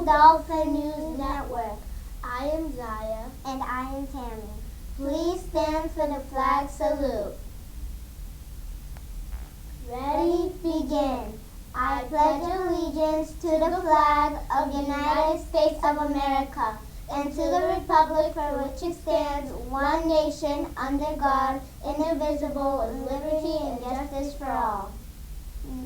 Dolphin News Network. I am Zaya. And I am Tammy. Please stand for the flag salute. Ready, begin. I pledge allegiance to the flag of the United States of America and to the republic for which it stands, one nation, under God, indivisible, with liberty and justice for all.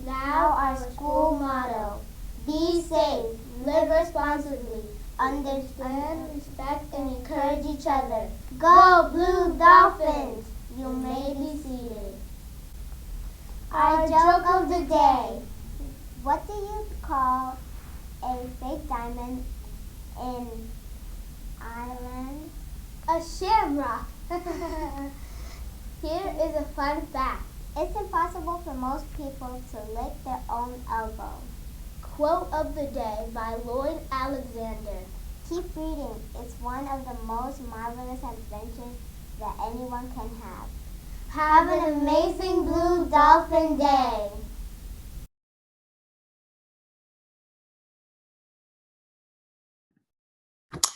Now our school motto. Be safe, live responsibly, understand, respect, and encourage each other. Go Blue Dolphins! You may be seated. Our joke of the day. What do you call a fake diamond in Ireland? A shamrock. Here is a fun fact. It's impossible for most people to lick their own elbow. Quote of the day by Lloyd Alexander. Keep reading. It's one of the most marvelous adventures that anyone can have. Have an amazing Blue Dolphin Day.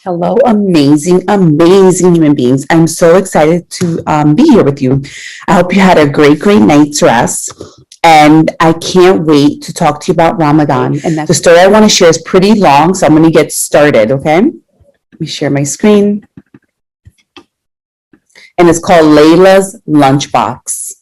Hello, amazing human beings. I'm so excited to be here with you. I hope you had a great night's rest. And I can't wait to talk to you about Ramadan. And the story I want to share is pretty long, so I'm going to get started, okay? Let me share my screen. And it's called Layla's Lunchbox.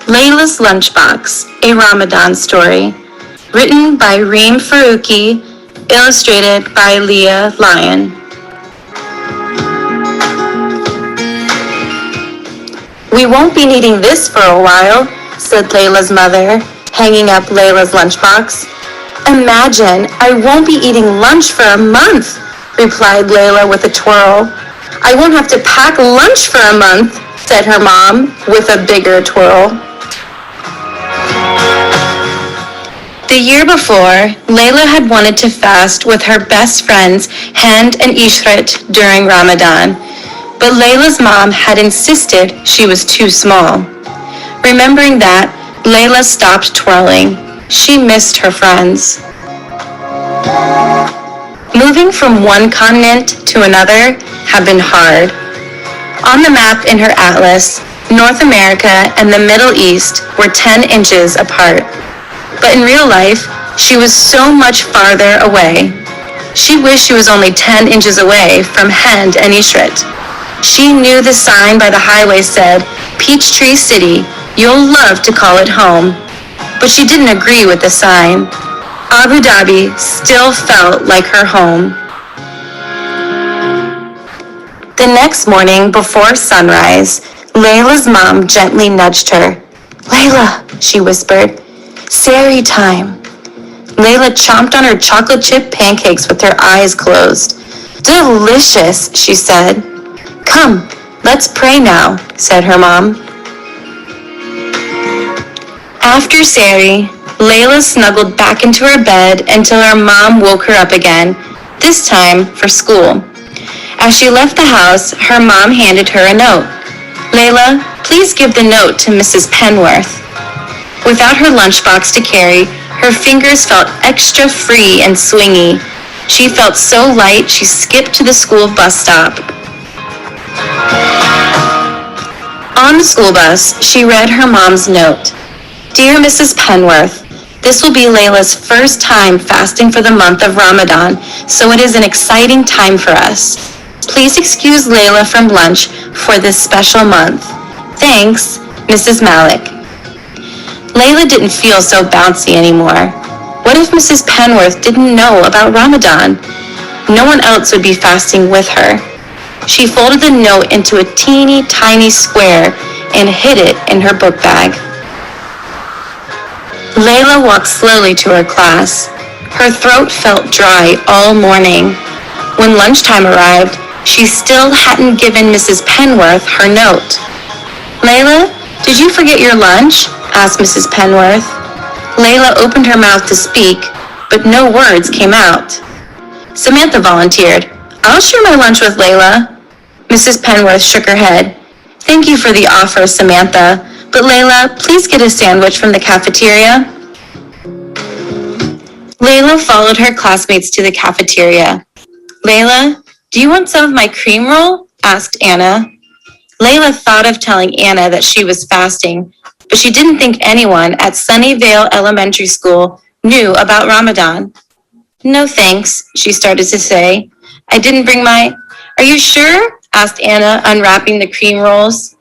Layla's Lunchbox, a Ramadan story. Written by Reem Faruqi, illustrated by Leah Lyon. We won't be needing this for a while, said Layla's mother, hanging up Layla's lunchbox. Imagine, I won't be eating lunch for a month, replied Layla with a twirl. I won't have to pack lunch for a month, said her mom with a bigger twirl. The year before, Layla had wanted to fast with her best friends Hind and Ishrat during Ramadan, but Layla's mom had insisted she was too small. Remembering that, Layla stopped twirling. She missed her friends. Moving from one continent to another had been hard. On the map in her atlas, North America and the Middle East were 10 inches apart. But in real life, she was so much farther away. She wished she was only 10 inches away from Hind and Ishrat. She knew the sign by the highway said, Peachtree City, you'll love to call it home. But she didn't agree with the sign. Abu Dhabi still felt like her home. The next morning before sunrise, Layla's mom gently nudged her. Layla, she whispered. Sari time. Layla chomped on her chocolate chip pancakes with her eyes closed. Delicious, she said. Come, let's pray now, said her mom. After Sari, Layla snuggled back into her bed until her mom woke her up again, this time for school. As she left the house, her mom handed her a note. Layla, please give the note to Mrs. Penworth. Without her lunchbox to carry, her fingers felt extra free and swingy. She felt so light she skipped to the school bus stop. On the school bus, she read her mom's note. Dear Mrs. Penworth, this will be Layla's first time fasting for the month of Ramadan, so it is an exciting time for us. Please excuse Layla from lunch for this special month. Thanks, Mrs. Malik. Layla didn't feel so bouncy anymore. What if Mrs. Penworth didn't know about Ramadan? No one else would be fasting with her. She folded the note into a teeny tiny square and hid it in her book bag. Layla walked slowly to her class. Her throat felt dry all morning. When lunchtime arrived, she still hadn't given Mrs. Penworth her note. Layla, did you forget your lunch? Asked Mrs. Penworth. Layla opened her mouth to speak, but no words came out. Samantha volunteered. I'll share my lunch with Layla. Mrs. Penworth shook her head. Thank you for the offer, Samantha, but Layla, please get a sandwich from the cafeteria. Layla followed her classmates to the cafeteria. Layla, do you want some of my cream roll? Asked Anna. Layla thought of telling Anna that she was fasting, but she didn't think anyone at Sunnyvale Elementary School knew about Ramadan. No thanks, she started to say. I didn't bring my... Are you sure? Asked Anna, unwrapping the cream rolls.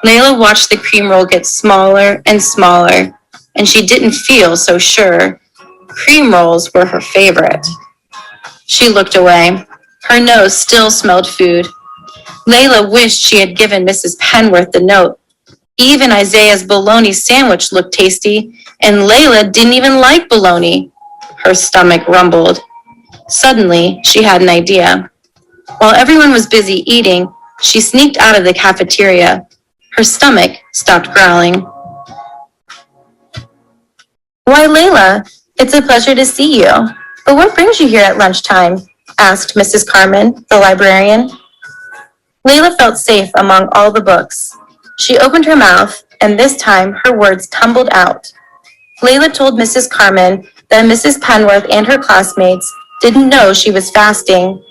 Layla watched the cream roll get smaller and smaller, and she didn't feel so sure. Cream rolls were her favorite. She looked away. Her nose still smelled food. Layla wished she had given Mrs. Penworth the note. Even Isaiah's bologna sandwich looked tasty, and Layla didn't even like bologna. Her stomach rumbled. Suddenly, she had an idea. While everyone was busy eating, she sneaked out of the cafeteria. Her stomach stopped growling. Why, Layla, it's a pleasure to see you. But what brings you here at lunchtime? Asked Mrs. Carmen, the librarian. Layla felt safe among all the books. She opened her mouth, and this time her words tumbled out. Layla told Mrs. Carmen that Mrs. Penworth and her classmates didn't know she was fasting.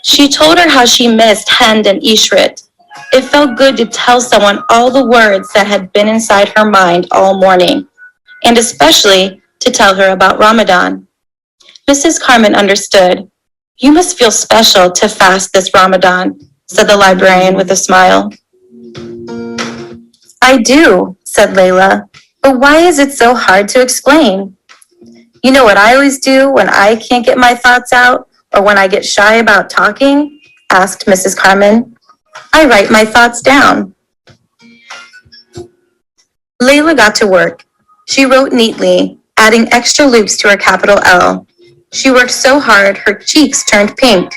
She told her how she missed Hend and Ishrit. It felt good to tell someone all the words that had been inside her mind all morning, and especially to tell her about Ramadan. Mrs. Carmen understood. You must feel special to fast this Ramadan, said the librarian with a smile. I do, said Layla, but why is it so hard to explain? You know what I always do when I can't get my thoughts out or when I get shy about talking? Asked Mrs. Carmen. I write my thoughts down. Layla got to work. She wrote neatly, adding extra loops to her capital L. She worked so hard, her cheeks turned pink.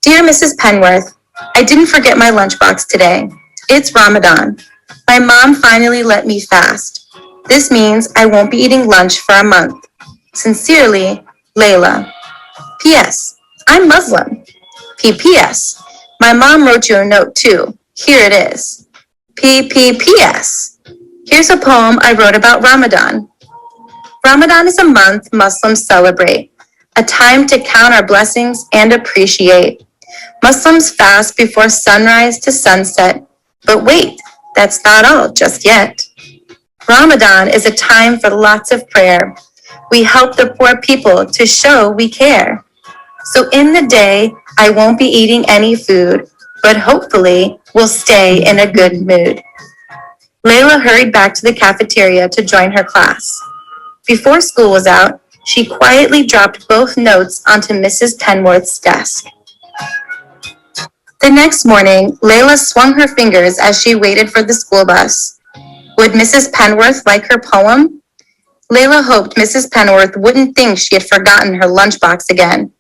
Dear Mrs. Penworth, I didn't forget my lunchbox today. It's Ramadan. My mom finally let me fast. This means I won't be eating lunch for a month. Sincerely, Layla. P.S. I'm Muslim. P.P.S. My mom wrote you a note too. Here it is. P.P.P.S. Here's a poem I wrote about Ramadan. Ramadan is a month Muslims celebrate, a time to count our blessings and appreciate. Muslims fast before sunrise to sunset, but wait, that's not all just yet. Ramadan is a time for lots of prayer. We help the poor people to show we care. So in the day, I won't be eating any food, but hopefully we'll stay in a good mood. Layla hurried back to the cafeteria to join her class. Before school was out, she quietly dropped both notes onto Mrs. Penworth's desk. The next morning, Layla swung her fingers as she waited for the school bus. Would Mrs. Penworth like her poem? Layla hoped Mrs. Penworth wouldn't think she had forgotten her lunchbox again.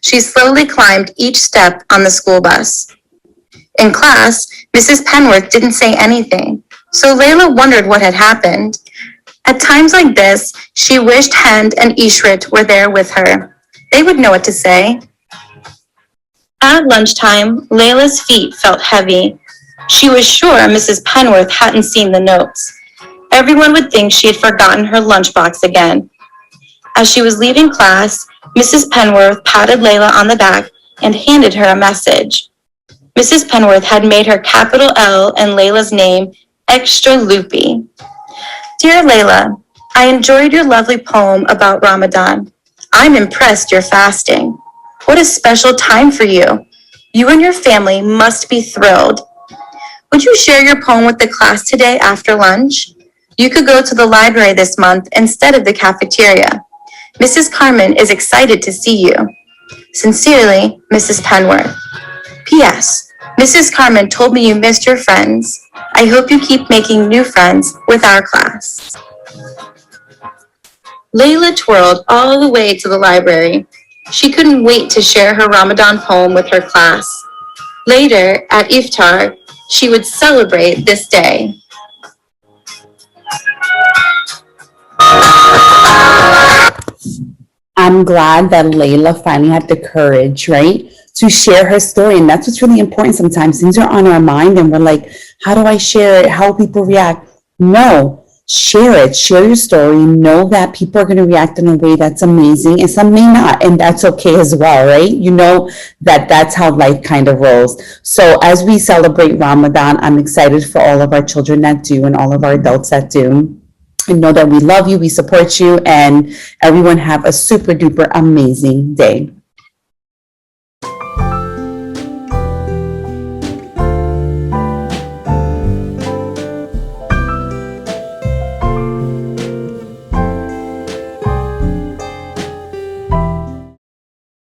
She slowly climbed each step on the school bus. In class, Mrs. Penworth didn't say anything, so Layla wondered what had happened. At times like this, she wished Hend and Ishrit were there with her. They would know what to say. At lunchtime, Layla's feet felt heavy. She was sure Mrs. Penworth hadn't seen the notes. Everyone would think she had forgotten her lunchbox again. As she was leaving class, Mrs. Penworth patted Layla on the back and handed her a message. Mrs. Penworth had made her capital L and Layla's name extra loopy. Dear Layla, I enjoyed your lovely poem about Ramadan. I'm impressed you're fasting. What a special time for you. You and your family must be thrilled. Would you share your poem with the class today after lunch? You could go to the library this month instead of the cafeteria. Mrs. Carmen is excited to see you. Sincerely, Mrs. Penworth. P.S. Mrs. Carmen told me you missed your friends. I hope you keep making new friends with our class. Layla twirled all the way to the library. She couldn't wait to share her Ramadan poem with her class. Later, at iftar, she would celebrate this day. I'm glad that Layla finally had the courage, right, to share her story. And that's what's really important sometimes. Things are on our mind and we're like, how do I share it? How will people react? No, share it. Share your story. Know that people are going to react in a way that's amazing and some may not. And that's okay as well, right? You know that that's how life kind of rolls. So as we celebrate Ramadan, I'm excited for all of our children that do and all of our adults that do. And know that we love you, we support you, and everyone have a super duper amazing day.